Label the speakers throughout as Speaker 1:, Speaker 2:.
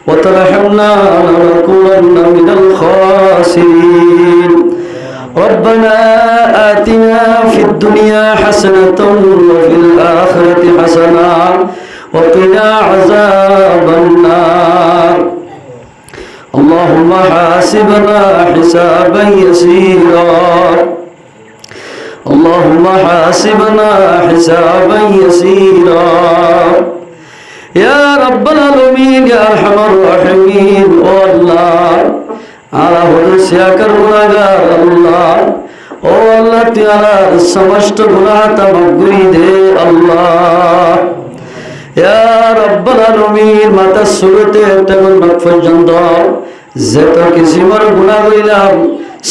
Speaker 1: وترحمنا لنكونن من الخاسرين. ربنا آتنا في الدنيا حسنة وفي الآخرة حسنة وقنا عذاب النار. اللهم حاسبنا حسابا يسيرا. اللهم حاسبنا حسابا يسيرا يا رب العالمين يا أرحم الراحمين. ও আল্লাহ আলা হুদুসিয়াকার গুনাহগার আল্লাহ, ও আল্লাহ তুই আলার সমস্ত গুনাহ তামাম করে দে আল্লাহ। ইয়া রাব্বাল আলামিন মাতা শুরুতে তখন পর্যন্ত যত কিসিমের গুনাহ করিলাম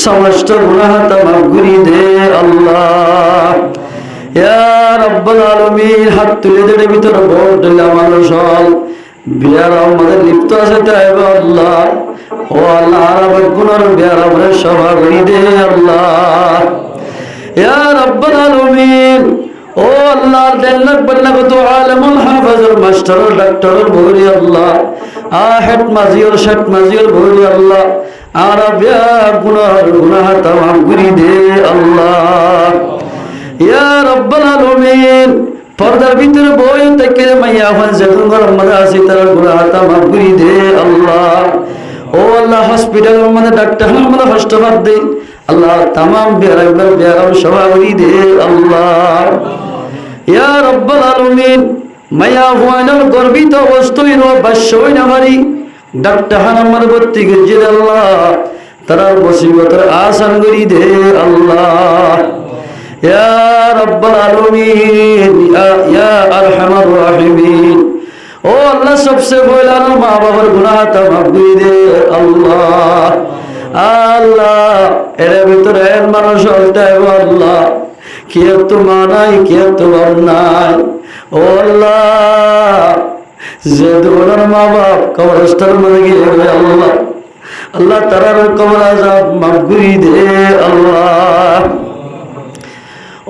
Speaker 1: সমস্ত গুনাহ তামাম করে দে আল্লাহ। ইয়া রাব্বাল আলামিন হাত তুলে দে ভিতর ভোট দিলাম মানুষ বিয়ার আমাদের লিপ্ত আছে তাই আল্লাহ। ও আল্লাহ আরবের গুনার বিয়ার আমাদের সভা করে দে আল্লাহ। ইয়া রাব্বাল আলামিন ও আল্লাহ দেল্লাক বল্লাগত আলেমুল হাফেজুল মাস্টার ডাক্তার ভরি আল্লাহ, আহেদ মাজির শেখ মাজির ভরি আল্লাহ আরবিয়া গুনার গুনাহ তামাম করে দে আল্লাহ। ইয়া রাব্বাল আলামিন পর্দার ভিতরে বই থেকে মাইয়া হন যেগুন গরম মধ্যে আছে তার গুনাহ তামাম করে দে আল্লাহ। ও আল্লাহ হসপিটালের মধ্যে ডাক্তার মধ্যে হস্তবাদ দে আল্লাহ, তামাম বিয়ারাম সভা করে দে আল্লাহ। ইয়া রাব্বাল আলামিন মাইয়া হুয়ানার গর্বিত অবস্থায় নো বাসই না মারি ডাক্তার আমার ভর্তি গেছে আল্লাহ, তার মুসিবতের আসান করে দে আল্লাহ। ইয়া রাব্বাল আলামিন ইয়া আরহামার রাহিমিন ও আল্লাহ সবচেয়ে বড় মা বাবার গুনাহ তামাম করে দে আল্লাহ। আল্লাহ এর ভিতরে মানুষ হলটাই আল্লাহ, কি তো মা নাই কি তো বাপ নাই। ও আল্লাহ যে দুজনের মা বাপ কবরস্থান মধ্যে গিয়ে আল্লাহ, আল্লাহ তারার কবর আযাব মাফ করে দে আল্লাহ।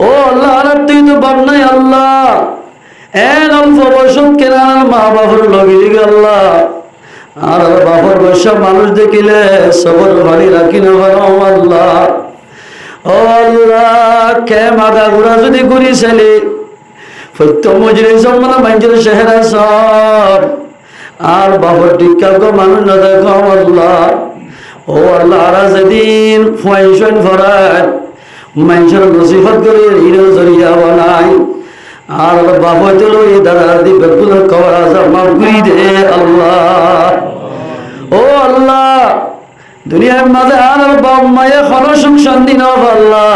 Speaker 1: ও আল্লাহ আর তুই তো বাপ নাই আল্লাহ, এন অল্প বয়সত কেনার মা বাবার লগে আল্লাহ, আর বাবার বয়স মানুষ দেখিলে সবর ভারী রাখি না আল্লাহ। ও আল্লাহ কে মাথা ঘোরা যদি ঘুরি ছেলে প্রত্যেক মজলিস মানে মানুষের চেহারা সব আর বাবার টিকা মানুষ না দেখো আল্লাহ। ও আল্লাহ আর যেদিন ফুয়াইশন ভরায় মানুষের নসিহত করে হিরো জরিয়া বানাই আর বাবা চলো এই দাদা দিবে কবর আযাব মাফ করে দে আল্লাহ। ও আল্লাহ দুনিয়ার মাঝে আর বাপ মায়ে কোনো সুখ শান্তি না আল্লাহ,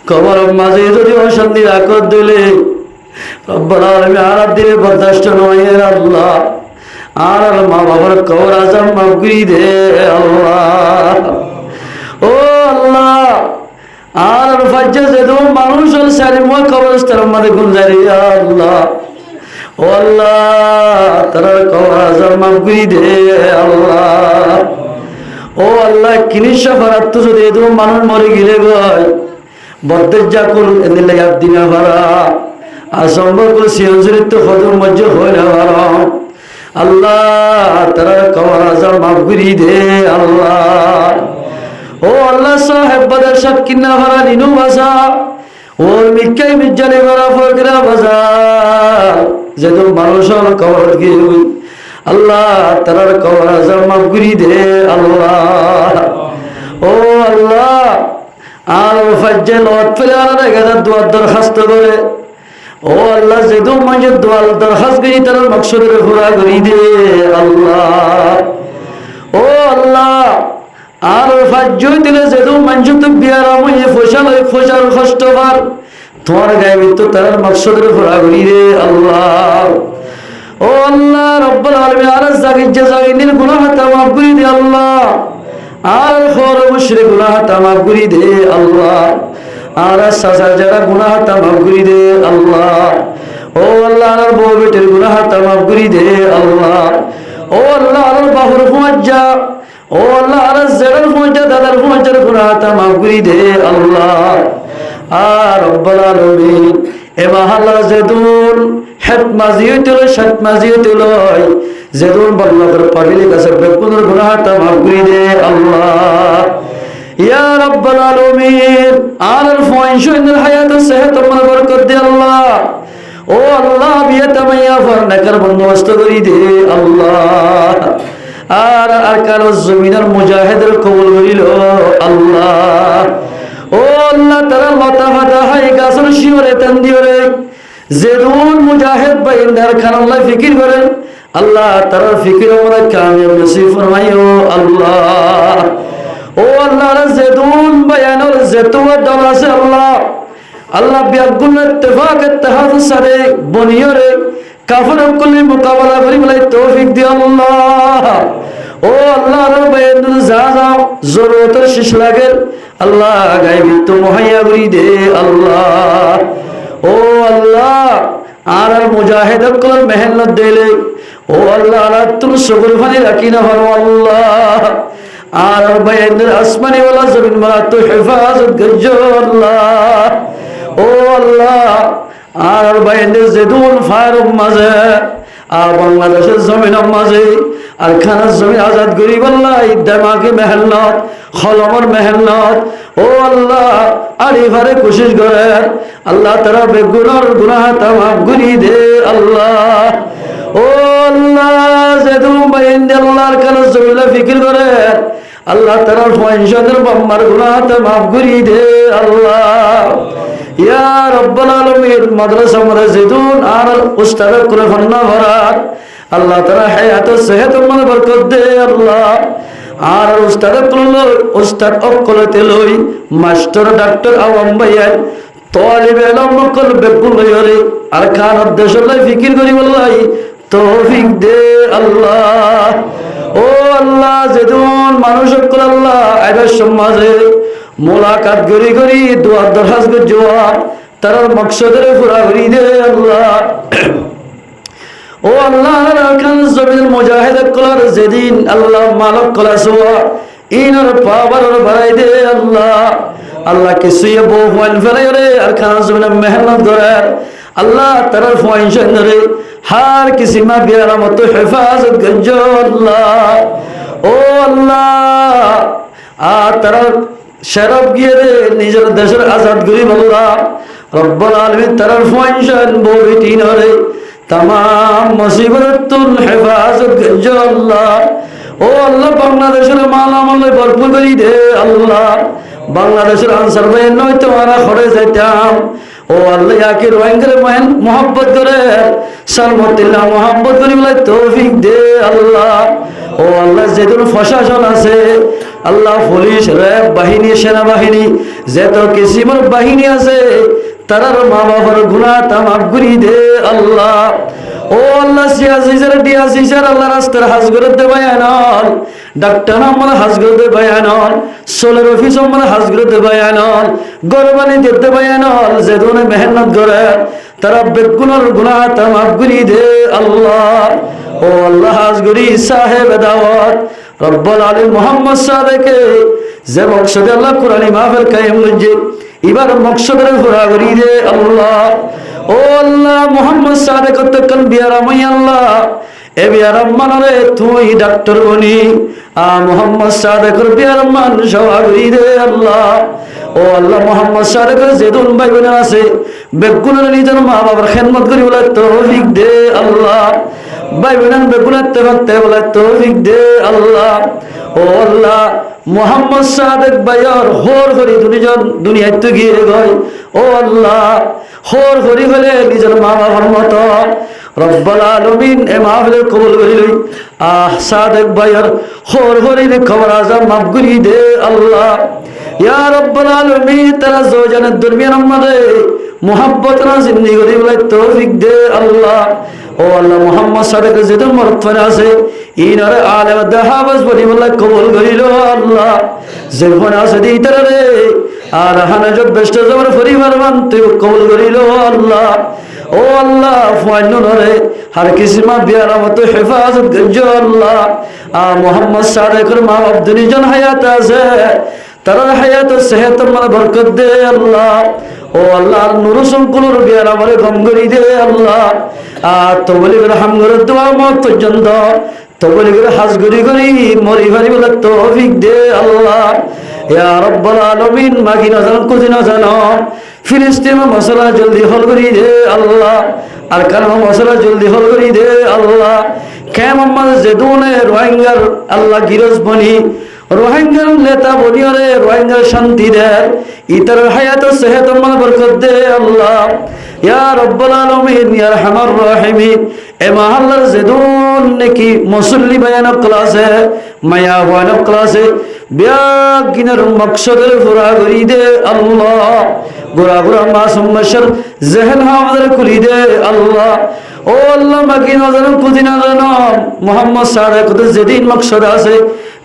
Speaker 1: কবরের মাঝে যদি অশান্তি রাখত দিলে রব্বুল আলামিন আর দিলে বরদাস্ত নয় আল্লাহ। আর মা বাবার কবর আযাব মাফ করে দে আল্লাহ। ও আল্লাহ আর ফাজ্জা যেদো মানুষ হল সারিমা কবরস্থান মধ্যে গুনজারি আল্লাহ। ও আল্লাহ তার কবর আযাব মাফ করে দে আল্লাহ। ও আল্লাহ কিনিশা ফারাত তো যদি এদো মানুষ মরে গেলে গয় বদ্দা কুল এদিলে একদিনা ফারা আসম্ভব কুল সিয়ঞ্জরিত হদুর মজ্জ হয় না ফারা আল্লাহ তার কবর আযাব মাফ করে দে আল্লাহ। ও আল্লাহ সাহেব বদর সব কিনা ভরা নিনু ভাষা ও মিকাই মিজানে ভরা ফকরা ভাষা যেন মানুষ কবর গিয়ে আল্লাহ তার কবর আযাব মাফ করে দে আল্লাহ। ও আল্লাহ আর ফজ্জে লত ফেলে আলাদা গেদা দোয়ার দরখাস্ত করে ও আল্লাহ যেদু মানুষের দোয়ার দরখাস্ত করি তার মকসদের পুরা করে দে আল্লাহ। ও আল্লাহ আর ফাজ্জই দিলে যেদু মানুষ তো বিয়ারাম হয়ে ফসল ফসার কষ্টবার তোমার গায়ে মৃত্যু তার মকসদের পুরা করে দে আল্লাহ। ও আল্লাহ রব্বুল আলামিন আর জাগিজ জাগিনের গুনাহ তামাম করে দে আল্লাহ। আর খোর মুশরিক গুনাহ তামাম করে দে আল্লাহ। আর সাজা যারা গুনাহ তামাম করে দে আল্লাহ। ও আল্লাহ আর বউ বেটের গুনাহ তামাম করে দে আল্লাহ। ও আল্লাহ আর বাহুর ফুয়াজ্জা ও আল্লাহ আর জেরার ফুয়াজ্জা দাদার ফুয়াজ্জার গুনাহ তামাম করে দে আল্লাহ। আর রব্বুল আলামিন এ মহল্লা যেদুন হেত মাঝি হইতে লয় সাত মাঝি হইতে লয় যেদুন বল্লভের পাগিলি কাছে বেগুনের গুনাহটা মাফ করে দে আল্লাহ ইয়া রাব্বাল আলামিন আলাল ফাইশুইনের হায়াত সেহত মনে বরকত দে আল্লাহ ও আল্লাহ বিয়ে তামাইয়া ফারনাকার বন্দোবস্ত করে দে আল্লাহ আর আরকার জমিনের মুজাহিদের কবুল করিল আল্লাহ ও আল্লাহ তারা লতা ফাতা হাই গাছের শিওরে তেন দিওরে যেরুন মুজাহিদ বাইন্দার খান আল্লাহ ফিকির করেন আল্লাহ তারা ফিকির আমরা কামিয়াব নসিব ফরমাইও আল্লাহ ও আল্লাহ যেদুন বায়ানোর যেতুয়া দল আছে আল্লাহ আল্লাহ বিয়াগুল ইত্তেফাক ইত্তেহাদ সারে বনিয়রে কাফের কুল্লি মোকাবেলা করি বলে তৌফিক দি আল্লাহ ও আল্লাহ রব্বায়ুল জাযা জরুরত শেষ লাগে আল্লাহ গায়বি তো মুহাইয়া করি দে আল্লাহ ও আল্লাহ আর মুজাহিদ কুল মেহনত দিলে ও আল্লাহ তুম সবর ফানি রাখি না হলো আল্লাহ আর বাইন্দের আসমানি ওয়ালা জমিন মালা তো হেফাজত গজ্জো আল্লাহ ও আল্লাহ আর বাইন্দের যেদুন ফারুক মাঝে আর বাংলাদেশের জমিনের মাঝে আর খানার জমি আজাদ গরিব আল্লাহ দেমাকে মেহনত খলমর মেহনত ও আল্লাহ আরিফারে কোশিশ করে আল্লাহ তারা বেগুনার গুনাহ তামাম গুনি দে আল্লাহ ও আল্লাহ যেদুন বাইন্দে আল্লাহর খানার জমিলা ফিকির করে আল্লাহ তারা ফয়সাদের বাম্মার গুনাহ তামাম গুনি দে আল্লাহ ইয়া রাব্বাল আলামিন মাদ্রাসা মারাজিদুন আর উস্তাদ কুল ফান্না ভরাত আল্লাহ তাআলা হায়াত সেহত মনে বরকত দে আল্লাহ আর উস্তাদ অকলতে লই মাস্টার ডাক্তার আওয়াম ভাইয়ার তালিব ইলম কল বেকুল লইরে আর খান দেশলাই ফিকির করি বললাই তৌফিক দে আল্লাহ ও আল্লাহ যেদুন মানুষ কল আল্লাহ আইবার সমাজে মোলাকাত গরি গরি দোয়া দরখাস্ত জোয়া তার মকসদের পুরা করি দে আল্লাহ ও আল্লাহ রাখান জমিনের মুজাহিদ কলার যেদিন আল্লাহ মালক কলা সোয়া ইনার পাওয়ার বাড়াই দে আল্লাহ আল্লাহ কিছুই বহুয়ান ফেলাই রে আর খান জমিনের মেহনত করে আল্লাহ তার ফয়সান রে হার কিসি মা বিয়ার মতো হেফাজত গজ্জ আল্লাহ ও আল্লাহ আর তার শরব গিয়ে রে নিজের দেশের আজাদ গরিব আল্লাহ রব্বুল আলামিন তার ফয়সান বইটি নরে तमाम मुसीबतुल हिफाजत गज्जो अल्लाह ओ अल्लाह बांग्लादेशेर मालामाल भरपूर करी दे अल्लाह बांग्लादेशेर आंसार भाई नय तुम्हारा खड़े जाइताम ओ अल्लाह याके रोहिंग्यार मोहब्बत करे सालमतिल्लाह मोहब्बत करी बले तौफिक दे अल्लाह ओ अल्लाह जेदुन प्रशासन आछे अल्लाह पुलिश रैब बाहिनी सेना बाहिनी जेतो किसिमेर बाहिनी आछे তারার মা বাবার গুনাহ তামাম করি দে আল্লাহ ও আল্লাহ সিয়াসিজার ডিয়াসিজার আল্লাহ রাস্তার হাজ করে দে বায়ানল ডাক্তার আমরা হাজ করে দে বায়ানল সোলার অফিস আমরা হাজ করে দে বায়ানল গরবানি দে বায়ানল যেদুনে মেহনত করে তারা বেগুনার গুনাহ তামাম করি দে আল্লাহ ও আল্লাহ হাজ করি সাহেব দাওয়াত রব্বুল আলামিন মুহাম্মদ সাদেকে যে মকসদে আল্লাহ কোরআনী মাহফিল কায়েম করছে এবার মকসদের পুরা করি দে আল্লাহ ও আল্লাহ মুহাম্মদ সাদেক তকল বিয়ারামাই আল্লাহ এ বিয়ারামান রে তুই ডাক্তার বনি আ মুহাম্মদ সাদেকের বিয়ারামান সওয়া করি দে আল্লাহ ও আল্লাহ মুহাম্মদ সাদেকের যেদুন ভাই বোন আছে বেগুনের নিজের মা বাবার খেদমত করি বলে তৌফিক দে আল্লাহ ভাই বোন বেগুনের তেফাতে বলে তৌফিক দে আল্লাহ ও আল্লাহ মুহাম্মদ সাদেক ভাইয়ার হোর হরি দুনিজন দুনিয়ায় তো গিয়ে গয় ও আল্লাহ হোর হরি হলে নিজের মা বাবার মতো রব্বুল আলামিন এ মাহফিল কবুল করিলি সাদেক ভাইয়ার হোর হরির খবর আজম মাফ করি দে আল্লাহ ইয়া রব্বুল আলামিন তারা জোজানের দুনিয়ার মধ্যে মোহাব্বত না জিন্দেগি করি বলে তৌফিক দে আল্লাহ ও আল্লাহ মুহাম্মদ সাদেক যেদুন মরতফানে আছে ইনারে আলেম দাহাবাজ বলি বলে কবুল করিল আল্লাহ যেমন আছে দিতারে রে আর হানাজত বেস্ট জবর পরিবার মানতে কবুল করিল আল্লাহ ও আল্লাহ ফাইনুরে হর কিসমা বিয়ারামত হেফাজত গজ্জ আল্লাহ মুহাম্মদ সাদেকের মা বাপ দুনিজন হায়াত আছে তার হায়াত সেহত মানে বরকত দে আল্লাহ ও ও আল্লাহ নুর সংকুলর বিয়ার আমারে গম করি দে আল্লাহ আর তবলিগের হামগরের দোয়া মত পর্যন্ত তবলিগের হাজ গরি গরি মরি ভারি বলে তৌফিক দে আল্লাহ ইয়া রব্বাল আলামিন মাগি না জানো কুজি না জানো ফিলিস্তিন মশলা জলদি হল করি দে আল্লাহ আর কারণ মশলা জলদি হল করি দে আল্লাহ কেমন যেদুনে রোহিঙ্গার আল্লাহ গিরজ বনি রোহিঙ্গার নেতা বনিয়ারে রোহিঙ্গার শান্তি দে ইতার হায়াত সেহত মন বরকত দে আল্লাহ ইয়া রব্বাল আলামিন ইয়া আরহামার রাহিমিন এ মহল্লার যেদুন নাকি মুসল্লি বায়ান ক্লাসে মায়া বায়ান ক্লাসে বিয়াগিনের মকসদের পুরা করি দে আল্লাহ গোরা গোরা মাসুম মাশর জহন আমাদের খুলি দে আল্লাহ ও আল্লাহ বাকি নজর কুদিনা জানো মোহাম্মদ সারা কত যেদিন মকসদ আছে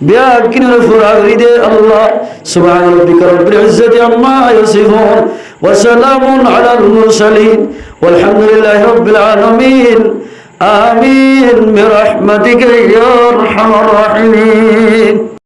Speaker 1: বিয়াগিনের পুরা করি দে আল্লাহ সুবহান রাব্বিকা রব্বিল ইজ্জাতি আম্মা ইয়াসিফুন ওয়া সালামুন আলাল মুরসালিন ওয়ালহামদুলিল্লাহি রাব্বিল আলামিন আমিন বিরহমাতিকা ইয়া আরহামার রাহিমিন।